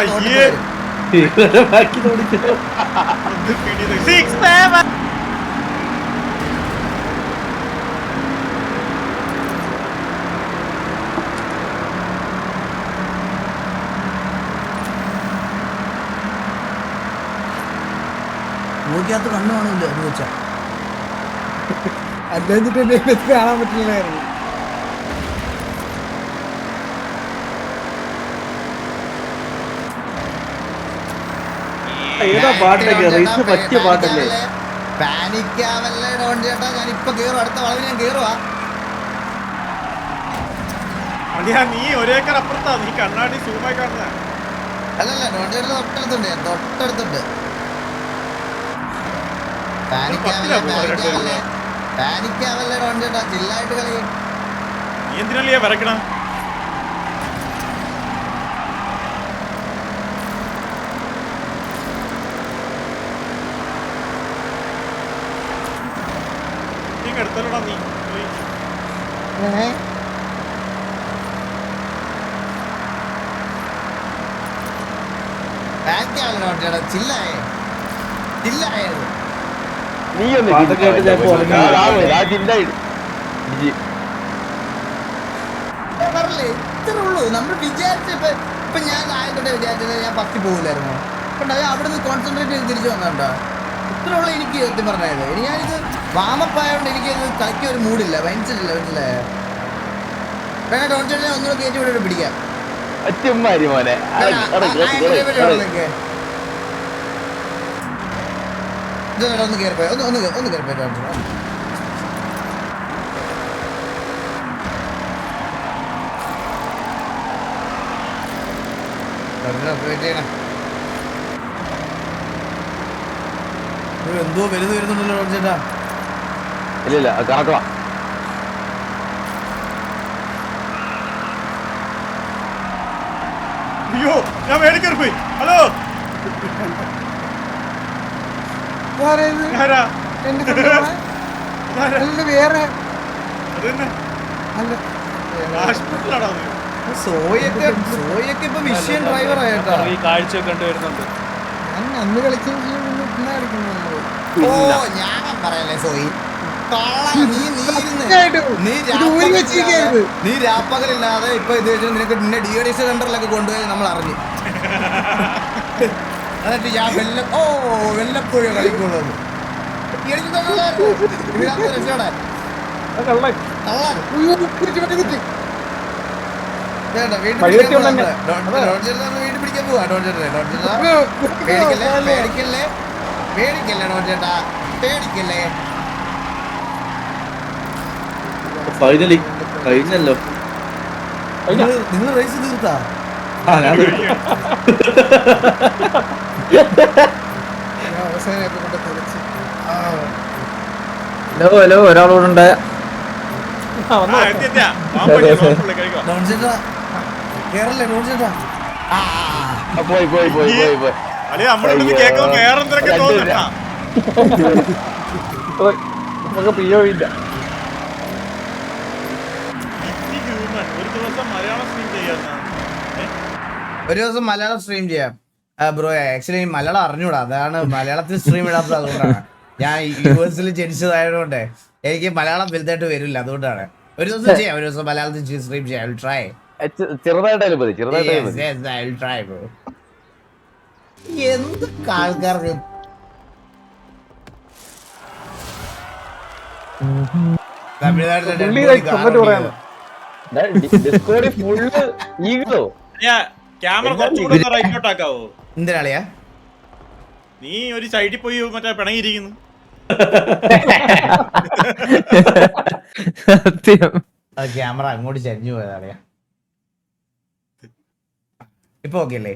മൂക്കിനകത്ത് കണ്ണു കാണില്ല, അത് വെച്ചാ അല്ലെന്നിട്ട് കാണാൻ പറ്റില്ലായിരുന്നു. ഏതാ പാട്ടൊക്കെ റേസ് പറ്റിയ പാട്ടല്ലേ? പാനിക്കാവല്ലേ ഡോൺ ചേട്ടാ, ഞാനിപ്പോ കേറും, അടുത്ത വളവിന് ഞാൻ കേറുവാ. നീ ഒരേക്കർ അപ്പുറത്താ, നീ കണ്ണാടി സൂമായി കാണുന്ന. അല്ലല്ല, ഡോൺ ചേട്ടൻ തൊട്ടടുത്തുണ്ട്. പാനിക്കാവല്ലേ ഡോൺ ചേട്ടാ, ചില്ലായിട്ട് കളി. നീ എന്തിനല്ലേ വരക്കണം? നീ എടുത്തല്ലോടാ നീ പോയി. പാനിക്കാവല്ലേ ഡോൺ ചേട്ടാ, ചില്ലായത് പാട്ടൊക്കെ ആയിട്ട് ഞാൻ ഇപ്പൊ ഉറങ്ങി. പറഞ്ഞില്ലേ ഇത്രേ ഉള്ളൂ. നമ്മൾ വിചാരിച്ച ഇപ്പൊ ഞാൻ ആയതുകൊണ്ട് വിചാരിച്ചത് ഞാൻ പത്തി പോകില്ലായിരുന്നു. കണ്ടോ, അവിടെ നിന്ന് കോൺസെൻട്രേറ്റ് ചെയ്ത് തിരിച്ചു വന്നോണ്ടോ. ഇത്രേ ഉള്ളൂ എനിക്ക് സത്യം പറഞ്ഞത്. ഞാനിത് വാമപ്പായോണ്ട് എനിക്ക് കളിക്കാൻ ഒരു മൂഡില്ല, മനസ്സിലില്ല. മനസ്സിലായോ? വേണേ ഡോൺ ചേട്ടനെ ഒന്നുകൂടെ കയറ്റി വിട്ടിട്ട് പിടിക്കാം. ഒന്ന് കയറിപ്പോയി, ഒന്ന് കയറിപ്പോയി ഡോൺ ചേട്ടാ. എന്തോ വരുന്നുണ്ടല്ലോ ഡോൺ ചേട്ടാ. ഇല്ല കറക്റ്റാ. അയ്യോ ഞാൻ മേടിക്കറി പോയി. ഹലോ ആരാ? വേറെ അതന്നെ ഹാസ്പിറ്റലാണോ അത്? സോയൊക്കെ ഇപ്പൊ മിഷ്യൻ ഡ്രൈവർ ആയിട്ടാ. ഈ കാഴ്ച കണ്ടുവരുന്നുണ്ട്. ഞാൻ അന്ന് കളിച്ചതിന് ശേഷം പിന്നെ കളിക്കുന്നത് ഓ ഞാൻ പറയല്ലേ സോയി നീ രാപ്പകലില്ലാതെ ഇപ്പൊ ഇത് വെച്ച് നിനക്ക് നിന്നെ DODC സെന്ററിലൊക്കെ കൊണ്ടുപോയി നമ്മൾ അറിഞ്ഞു. എന്നിട്ട് ഞാൻ വെല്ലപ്പോഴും കളിക്കുള്ളൂ. വീട്ടിൽ പിടിക്കാൻ പോവാ. പേടിക്കല്ലേ ചേട്ടാ, പേടിക്കല്ലേ. ഫൈനലി കഴിഞ്ഞല്ലോ. നിങ്ങൾ റേസ് തീർത്താ? ഹലോ ഒരാളോടുണ്ട്. ഡോൺ ചേട്ടാ കേറല്ലേ ഡോൺ ചേട്ടാ. പോയി അല്ലെ നമ്മളൊന്ന് കേൾക്കുമ്പോ വേറെ എന്തൊക്കെ തോന്നുന്നുണ്ടാ? നമുക്ക് പിയോ ഇല്ല. ഒരു ദിവസം മലയാളം സ്ട്രീം ചെയ്യാന്നാ. ഒരു ദിവസം മലയാളം സ്ട്രീം ചെയ്യാം ബ്രോ. ആക്ച്വലി മലയാളം അറിഞ്ഞൂടാ, അതാണ് മലയാളത്തിൽ സ്ട്രീം ഇടാത്തത്. അതുകൊണ്ടാണ് ഞാൻ US ജനിച്ചതായതുകൊണ്ട് എനിക്ക് മലയാളം വലുതായിട്ട് വരില്ല. അതുകൊണ്ടാണ് ഒരു ദിവസം ചെയ്യാം. ഒരു ദിവസം മലയാളത്തിൽ സ്ട്രീം ചെയ്യാം. ട്രൈ ചെറുതായിട്ടായാലും മതി. എന്തൊക്കെ ആൾക്കാർക്ക് ക്യാമറ കുറച്ചുകൂടെ റൈറ്റോട്ട് ആക്കാവോ? എന്തിനാളിയാ നീ ഒരു സൈഡിൽ പോയി മറ്റേ പിണങ്ങിയിരിക്കുന്നു. ക്യാമറ അങ്ങോട്ട് ചരിഞ്ഞു പോയതാളിയാ. ഇപ്പൊ ഓക്കെ അല്ലേ?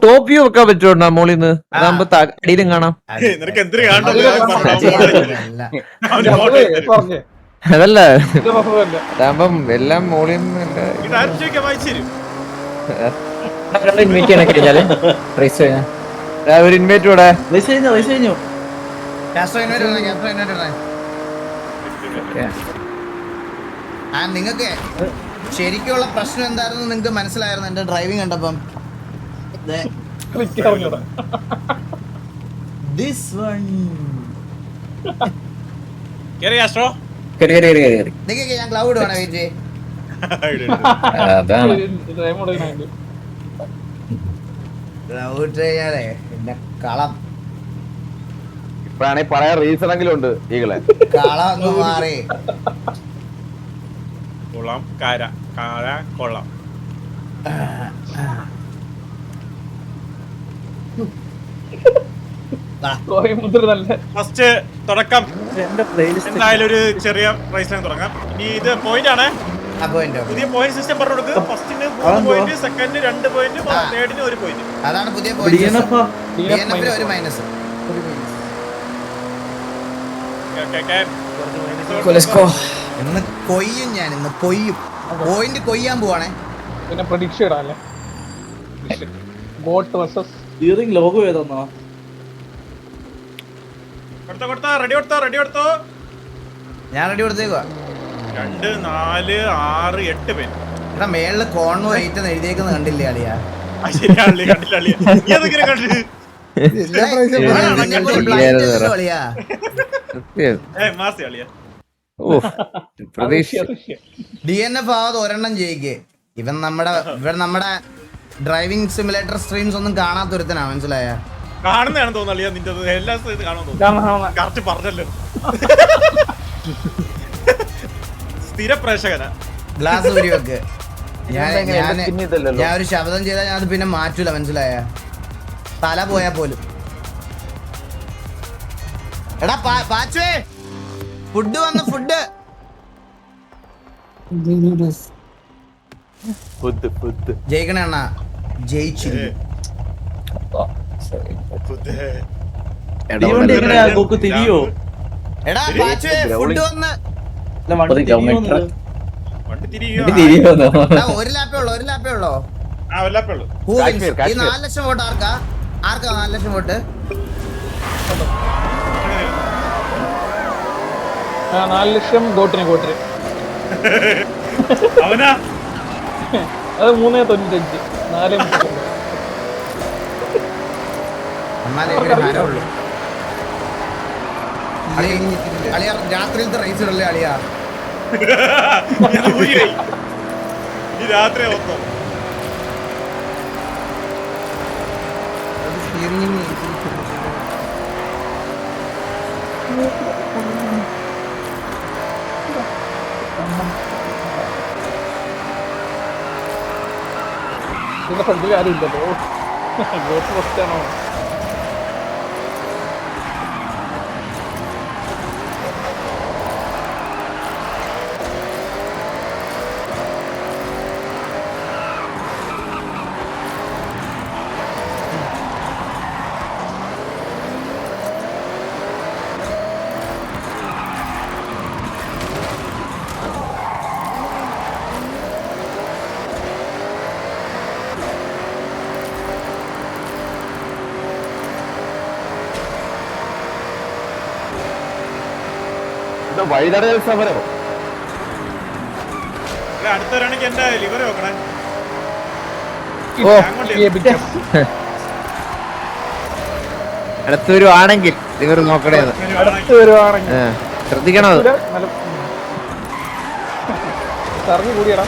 ടോപ്പ് വ്യൂ വെക്കാൻ പറ്റുമോ മോളിന്ന്? അതാകുമ്പോ അടിയിലും കാണാം. നിനക്ക് എന്തിനു കാണണ്ടോ? അതല്ല അതാകുമ്പം എല്ലാം മോളിൽ ഒരു ഇൻവൈറ്റ് കൂടെ. നിങ്ങക്ക് ശരിക്കുള്ള പ്രശ്നം എന്തായിരുന്നു നിങ്ങക്ക് മനസ്സിലായിരുന്നു എന്റെ ഡ്രൈവിംഗ് കണ്ടപ്പം? This one. ഞാൻ ക്ലൗഡ് വേണം വെയിറ്റ്. ക്ലൗഡ് ചെയ്യാതെ പിന്നെ കളം ഇപ്പഴാണെങ്കിൽ പറയാൻ റീസൺ എങ്കിലും ഉണ്ട്. ഈകളെ കളം അങ്ങ് മാറി. കൊള്ളാം കൊള്ളാം. ഫസ്റ്റ് തുടക്കം എന്തായാലും ഒരു ചെറിയ പ്രൈസിൽ തുടങ്ങാം. ഇനി ഇത് പോയിന്റ് ആണ്. പുതിയ പോയിന്റ് സിസ്റ്റം പറഞ്ഞു കൊടുക്കുക. ഫസ്റ്റിന് 3 പോയിന്റ്, സെക്കൻഡിന് 2 പോയിന്റ്, തേർഡിന് 1 പോയിന്റ്. അതാണ് പുതിയ പോയിന്റ്. ഒരു മൈനസ്. ഇന്ന് കൊയ്യും, ഞാൻ ഇന്ന് കൊയ്യും. പോയിന്റ് കൊയ്യാൻ പോവാണേ. പിന്നെ പ്രതീക്ഷ ഇടാല്ലേ. ഗോട്ട് വേഴ്സസ് സ്റ്റിയറിംഗ് ലോഗോ ഏതാ? റെഡി കൊടുത്തോ. ഞാൻ റെഡി കൊടുത്തേക്കുവാ. 2 4 6 8 പേര്. എടാ മേളില് കോൺവോ 8 എന്ന് എഴുതിയേക്കുന്നത് കണ്ടില്ലേ അളിയാ? DNF ആവാതെ ഒരെണ്ണം ജയിക്ക്. ഇവൻ നമ്മുടെ ഡ്രൈവിംഗ് സിമുലേറ്റർ സ്ട്രീംസ് ഒന്നും കാണാത്തൊരുത്തനാ, മനസ്സിലായ? കാണുന്നതാണ് തോന്നിയ നിന്റെ എല്ലാ കറക്റ്റ് പറഞ്ഞല്ലോ. സ്ഥിര പ്രേക്ഷകനാ. ഗ്ലാസ് ഊരി വെക്ക്. ഞാൻ ഒരു ശബ്ദം ചെയ്താൽ ഞാൻ അത് പിന്നെ മാറ്റൂല, മനസ്സിലായ? തല പോയാ പോലും. എടാ പാച്ചുവേ, ഫുഡ് വന്ന് ഫുഡ്. ജയിക്കണ അണ്ണാ, ജയിച്ചിരിക്കും. തീവണ്ടി എങ്ങനെയാ ഗോക്കു തിരിയോ? എടാ പാച്ചുവേ ഫുഡ് വന്ന് അല്ല, വണ്ടി തിരിയോന്നത്? വണ്ടി തിരിയോ? എടാ, ഒരു ലാപ്പേ ഉള്ളോ ആ വല്ലാപ്പേ ഉള്ളു. Who wins? ഈ 4 ലക്ഷം വോട്ട് ആർക്കാ 4 ലക്ഷം വോട്ട്? 4 ലക്ഷം ഗോട്ടിന് അവനാ അത് 3.95 4 എന്നാലേ ഇവര് ഹരമുള്ളൂ. അളിയ രാത്രിയിലത്തെ റേസ് ഇടല്ലേ അളിയ? ഇത് ഊരിയായി. ഈ രാത്രി മൊത്തം ഇതിന്റെ ഫ്രണ്ടിൽ ആരും ഇല്ലല്ലോ. ഗോട്ട് ഫസ്റ്റാണോ? വഴിതടയൽ സമരം. അടുത്തവരാണെങ്കിൽ എന്റെ ലിവർ നോക്കണേ. അടുത്ത് വരുവാണെങ്കിൽ ഇവർ നോക്കണേന്ന് അടുത്ത് വരുവാണെങ്കിൽ ശ്രദ്ധിക്കണം. പറഞ്ഞു കൂടിയടാ.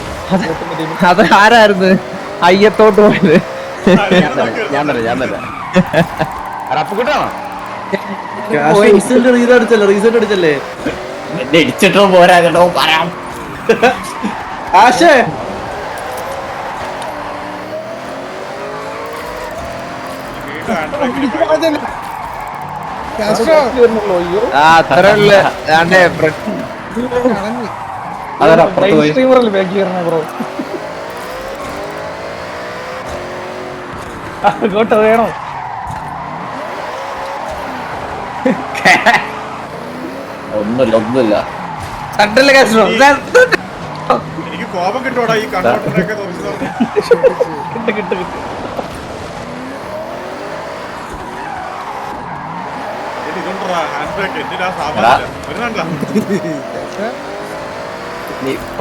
അത് ആരായിരുന്നു അയ്യത്തോട്ട് പോയത്? ഞാൻ തന്നെ അപ്പുക്കുട്ടാണോ? റീസെന്റ് അടിച്ചല്ലേ? എന്നെ ഇടിച്ചിട്ടോ പോരാ കേട്ടോ പറയാം. ആശേ അത്രയുള്ള സ്ട്രീമറിൽ ബാക്ക് ചെയ്യണ ബ്രോ. ഗോട്ട് വേണോ? ഒന്നുമില്ല എനിക്ക് കോപം കിട്ടോടാ ഈ കണ്ടോട്ടറൊക്കെ കിട്ടും ഇതുണ്ടാ ഹാൻഡ് ബ്രേക്ക് എന്തിനാ സാമാനം വരുന്നുണ്ടാ.